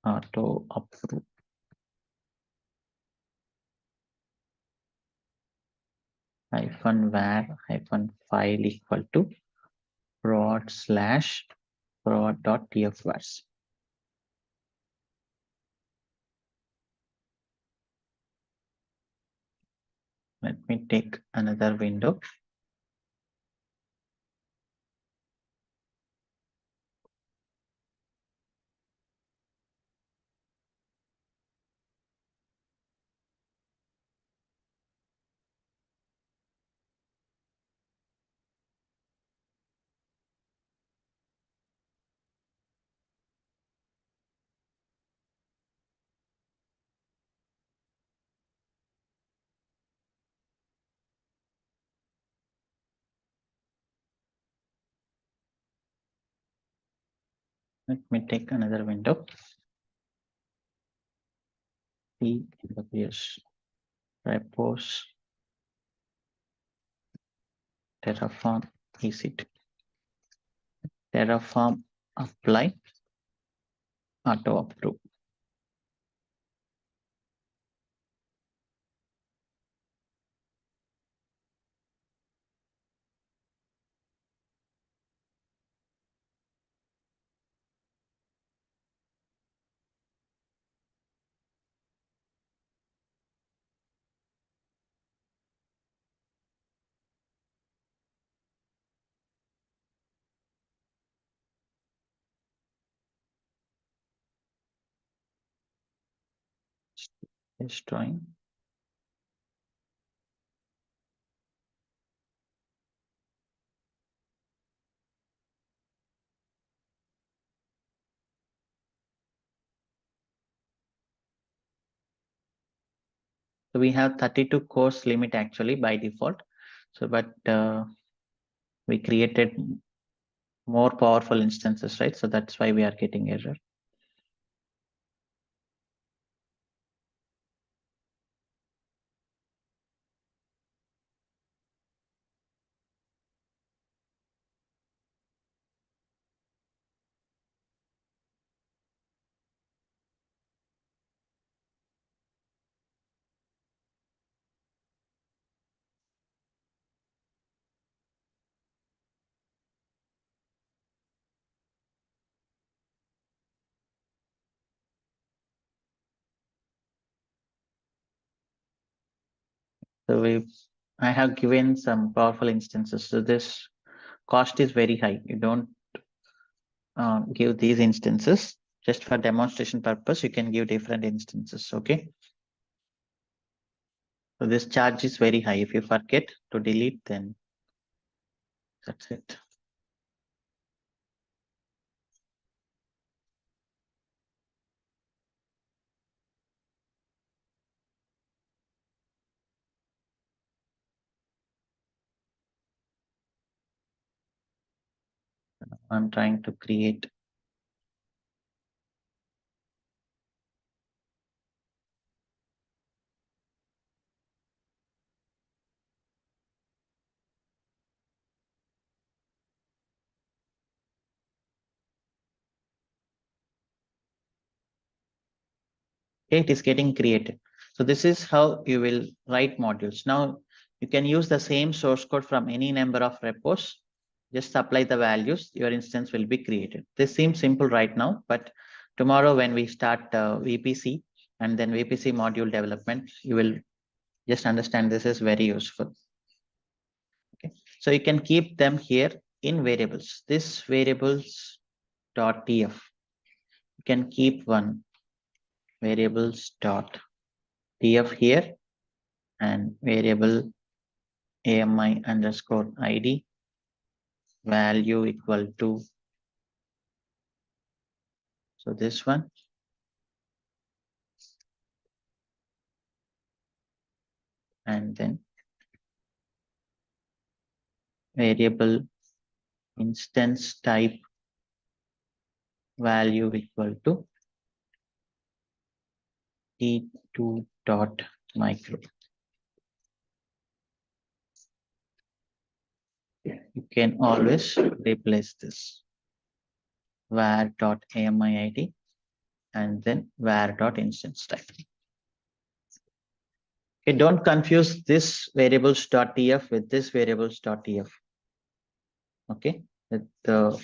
auto approve. -var -file equal to prod/prod.tfvars. Let me take another window. Let me take another window. AWS repos Terraform EC2. Terraform apply auto approve. destroying. So we have 32 course limit actually by default. So, but we created more powerful instances, right? So that's why we are getting error. So I have given some powerful instances. So this cost is very high. You don't give these instances. Just for demonstration purpose, you can give different instances. Okay. So this charge is very high. If you forget to delete, then that's it. I'm trying to create. Okay, it is getting created. So this is how you will write modules. Now you can use the same source code from any number of repos. Just apply the values, your instance will be created. This seems simple right now, but tomorrow when we start VPC and then VPC module development, you will just understand this is very useful. Okay, so you can keep them here in variables. This variables dot tf. You can keep one variables dot tf here and variable AMI underscore ID value equal to, so this one, and then variable instance type value equal to t2 dot micro. You can always replace this var dot AMI ID and then var dot instance type. Okay, don't confuse this variables.tf with this variables.tf. Okay, with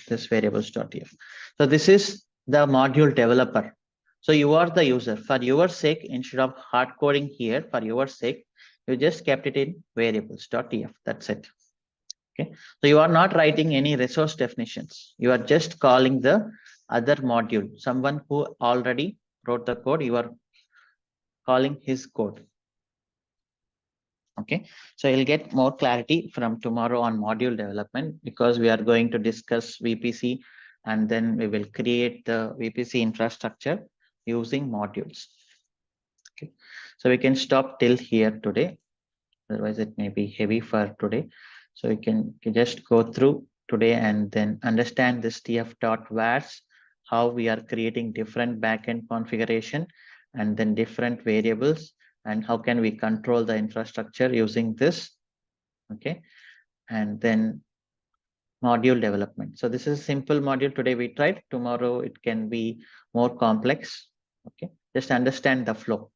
this variables.tf. So this is the module developer. So you are the user. For your sake, instead of hard coding here, for your sake, you just kept it in variables.tf. That's it. Okay, so you are not writing any resource definitions. You are just calling the other module. Someone who already wrote the code, you are calling his code. Okay, so you'll get more clarity from tomorrow on module development because we are going to discuss VPC and then we will create the VPC infrastructure using modules. Okay, so we can stop till here today. Otherwise, it may be heavy for today. So you can just go through today and then understand this tf.vars, how we are creating different backend configuration and then different variables and how can we control the infrastructure using this. Okay, and then module development. So this is a simple module today we tried. Tomorrow it can be more complex. Okay, just understand the flow,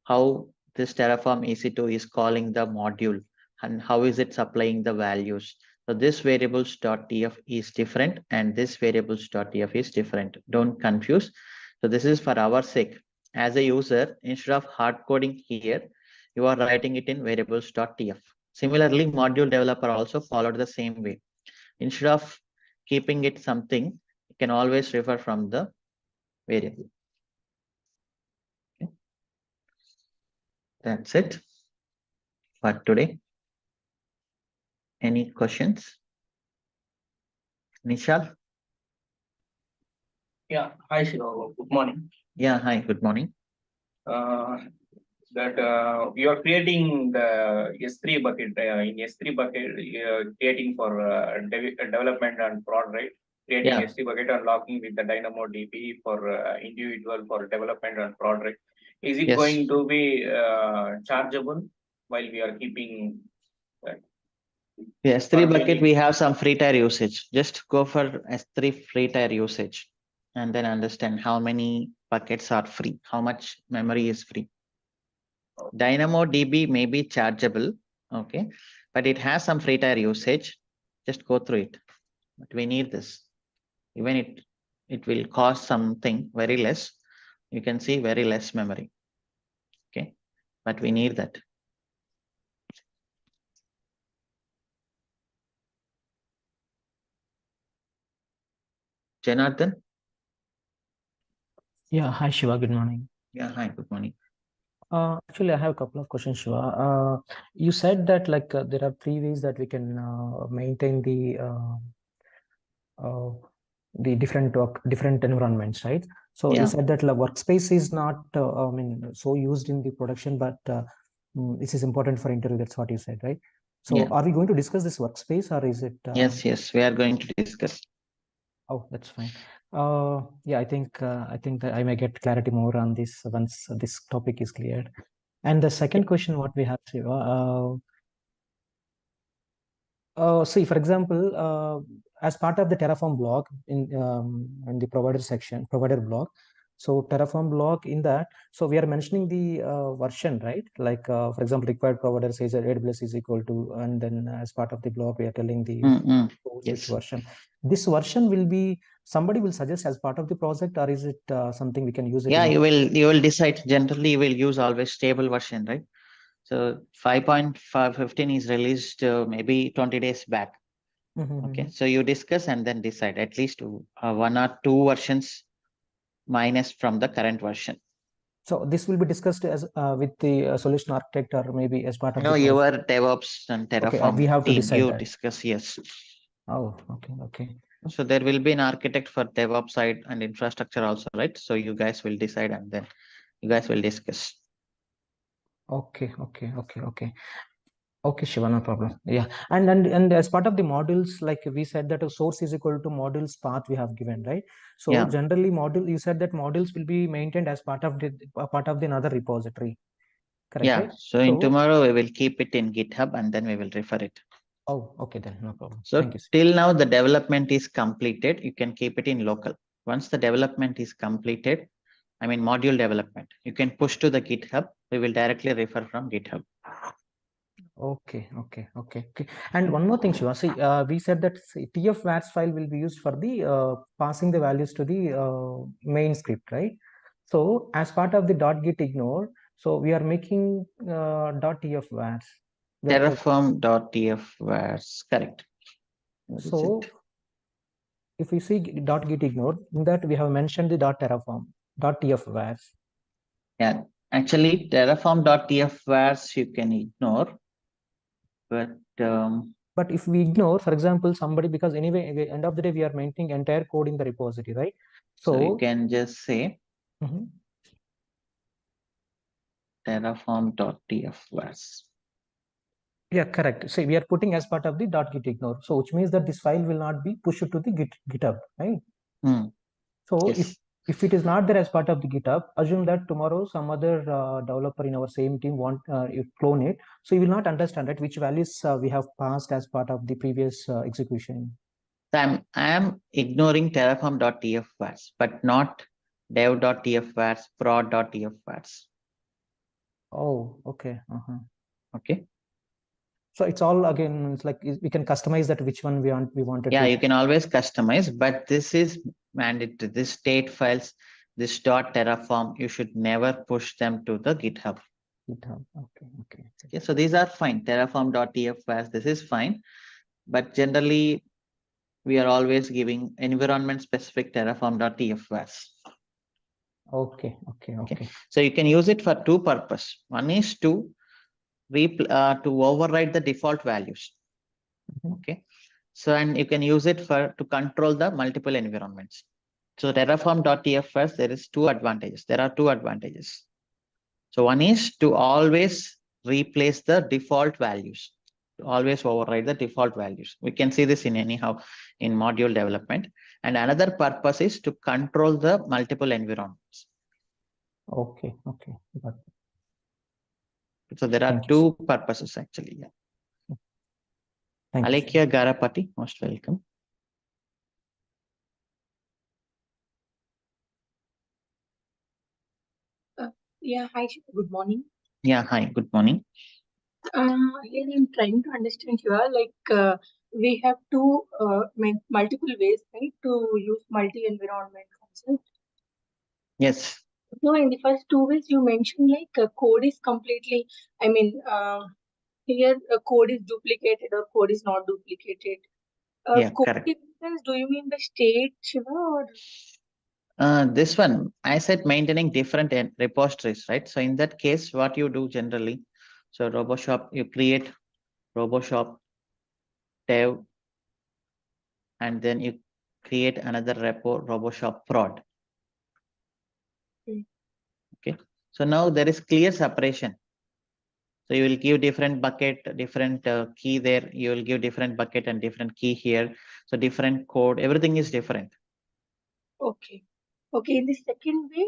how this Terraform EC2 is calling the module and how is it supplying the values. So this variables.tf is different and this variables.tf is different. Don't confuse. So this is for our sake. As a user, instead of hard coding here, you are writing it in variables.tf. Similarly, module developer also followed the same way. Instead of keeping it something, you can always refer from the variable. Okay. That's it for today. Any questions? Nishal? Yeah, hi Shiva, good morning. Yeah, hi, good morning. Uh, that you are creating the S3 bucket. In S3 bucket, creating for development and prod, right? Creating Yeah, S3 bucket and locking with the DynamoDB for individual for development and prod, right? Is it yes. going to be chargeable while we are keeping that The S3 for bucket, building? we have some free tier usage. Just go for S3 free tier usage and then understand how many buckets are free, how much memory is free. DynamoDB may be chargeable, okay, but it has some free tier usage. Just go through it. But we need this. Even it will cost something very less. You can see very less memory. Okay, but we need that. Janardhan? Yeah, hi Shiva, good morning. Yeah, hi, good morning. Actually, I have a couple of questions, Shiva. You said that there are three ways that we can maintain uh, the different environments, right? So you Yeah, said that workspace is not, I mean, so used in the production, but this is important for interview. That's what you said, right? So yeah. are we going to discuss this workspace or is it? Yes, we are going to discuss. Oh, that's fine. Yeah, I think that I may get clarity more on this once this topic is cleared. And the second question, what we have, Shiva, see, for example, as part of the Terraform blog in the provider section, provider blog. So Terraform blog in that, so we are mentioning the version, right? Like, for example, required provider says that AWS is equal to, and then as part of the blog, we are telling the which Yes. version. This version will be, somebody will suggest as part of the project, or is it something we can use it? Yeah, you will decide. Generally, you will use always stable version, right? So 5.15 is released maybe 20 days back. Okay, so you discuss and then decide at least one or two versions minus from the current version. So this will be discussed as with the solution architect or maybe as part of the Your project. DevOps and Okay, Terraform we have to team, decide you that. discuss, yes. Oh, okay. So there will be an architect for DevOps side and infrastructure also, right? So you guys will decide and then you guys will discuss. Okay, Shiva, no problem. Yeah, and as part of the modules, like we said that a source is equal to modules path we have given, right? So Yeah. generally, you said that modules will be maintained as part of the another repository, correct? Yeah. Right? So in tomorrow we will keep it in GitHub and then we will refer it. Oh, okay then, no problem. So Thank you. till now the development is completed. You can keep it in local. Once the development is completed, I mean module development, you can push to the GitHub. We will directly refer from GitHub. Okay. And one more thing, Shiva. See, we said that TF-vars file will be used for the passing the values to the main script, right? So as part of the .git ignore, so we are making .tf-vars. Terraform.tf was correct. So if we see .git ignore, in that we have mentioned the .terraform, .tf-vars. Yeah, actually Terraform.tf vars you can ignore, but if we ignore, for example, somebody, because anyway, end of the day, we are maintaining entire code in the repository, right? So you can just say Terraform.tf vars. Yeah, correct. So we are putting as part of the .git ignore. So which means that this file will not be pushed to the GitHub, right? So yes. if it is not there as part of the GitHub, assume that tomorrow some other developer in our same team you clone it. So you will not understand that which values we have passed as part of the previous execution. So I am ignoring Terraform.tf vars, but not dev.tf vars, prod.tf vars. Oh, okay. Okay. So it's all again, it's like we can customize that which one we wanted. Yeah, you can always customize, but this is mandatory. This state files, this .terraform, you should never push them to the GitHub. Okay. So these are fine. Terraform.tf vars, this is fine. But generally, we are always giving environment specific Terraform.tf vars. Okay. So you can use it for two purposes. One is to override the default values. Okay. So, and you can use it to control the multiple environments. So Terraform.tf, there is two advantages. There are two advantages. So one is to always replace the default values, to always override the default values. We can see this in module development. And another purpose is to control the multiple environments. Okay. Got it. So there are two purposes actually. Yeah. Thank you. Alekia Garapati, most welcome. Yeah, hi, Shiva, good morning. Yeah, hi, good morning. Here I'm trying to understand here, like we have two multiple ways, right, to use multi-environment concept. Yes. So in the first two ways, you mentioned like code is completely, I mean, here code is duplicated or code is not duplicated. Yeah, Code correct. difference, do you mean by state, Shiva, or? This one, I said maintaining different repositories, right? So in that case, what you do generally, so RoboShop, you create RoboShop dev, and then you create another repo, RoboShop prod. Okay. So now there is clear separation. So you will give different bucket, different key there. You will give different bucket and different key here. So different code, everything is different. Okay. Okay, in the second way,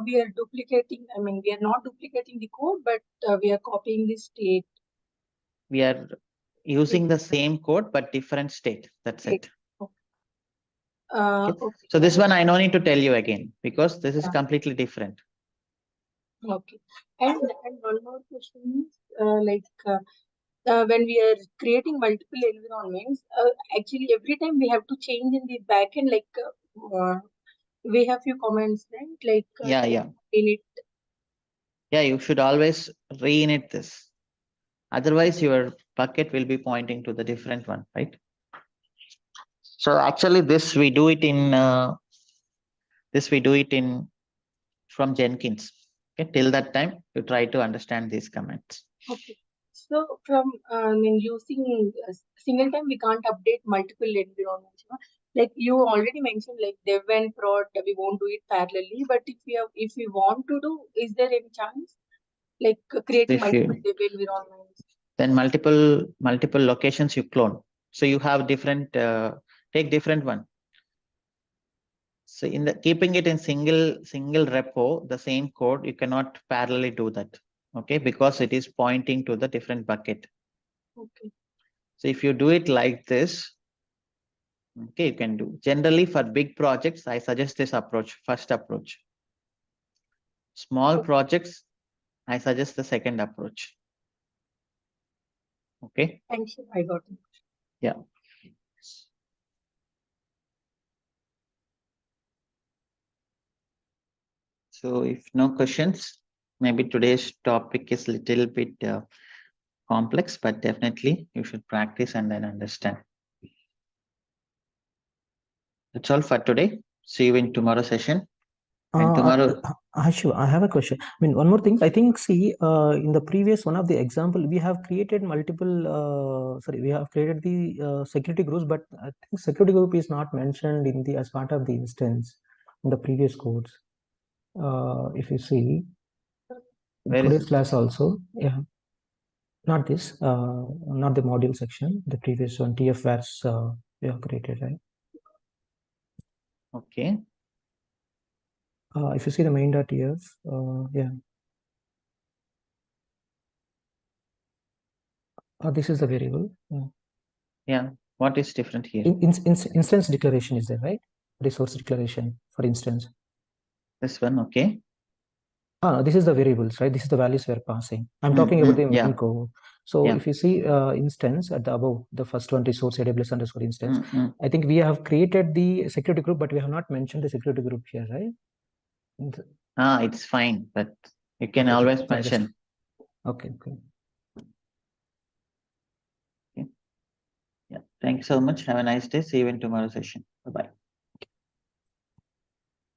we are duplicating, I mean, we are not duplicating the code, but we are copying the state. We are using the same code, but different state. That's it. Okay. Okay. So this one, I don't need to tell you again, because this is completely different. Okay. And one more question is, when we are creating multiple environments, actually every time we have to change in the backend, like we have few comments, right? Like Yeah. init. Yeah, you should always reinit this. Otherwise, your bucket will be pointing to the different one, right? So actually, this we do it in from Jenkins. Okay, till that time, you try to understand these comments. Okay. So from using a single time, we can't update multiple environments. You know? Like you already mentioned, like dev and prod, we won't do it parallelly. But if we want to do, is there any chance, like creating multiple dev environments? Then multiple locations you clone. So you have different take different one. So in the keeping it in single repo, the same code, you cannot parallelly do that. Okay, because it is pointing to the different bucket. Okay. So if you do it like this, okay, you can do. Generally for big projects, I suggest this approach, first approach. Small projects, I suggest the second approach. Okay. Thank you. I got it. Yeah. So if no questions, maybe today's topic is a little bit complex, but definitely you should practice and then understand. That's all for today. See you in tomorrow's session. And tomorrow, Sure, I have a question. I mean, one more thing. I think, see, in the previous one of the example, we have created multiple. We have created the security groups, but I think security group is not mentioned in the as part of the instance in the previous codes. If you see, in today's class also, yeah, not this, not the module section, the previous one, TF-VARs we have created, right? Okay. If you see the main.tf, yeah. This is the variable. Yeah. What is different here? Instance declaration is there, right? Resource declaration, for instance. This one, okay. No, this is the variables, right? This is the values we are passing. I'm talking about the main code. So if you see instance at the above, the first one, resource AWS underscore instance, I think we have created the security group, but we have not mentioned the security group here, right? It's fine, but you can always mention. Okay. Yeah. Thank you so much. Have a nice day. See you in tomorrow's session. Bye-bye.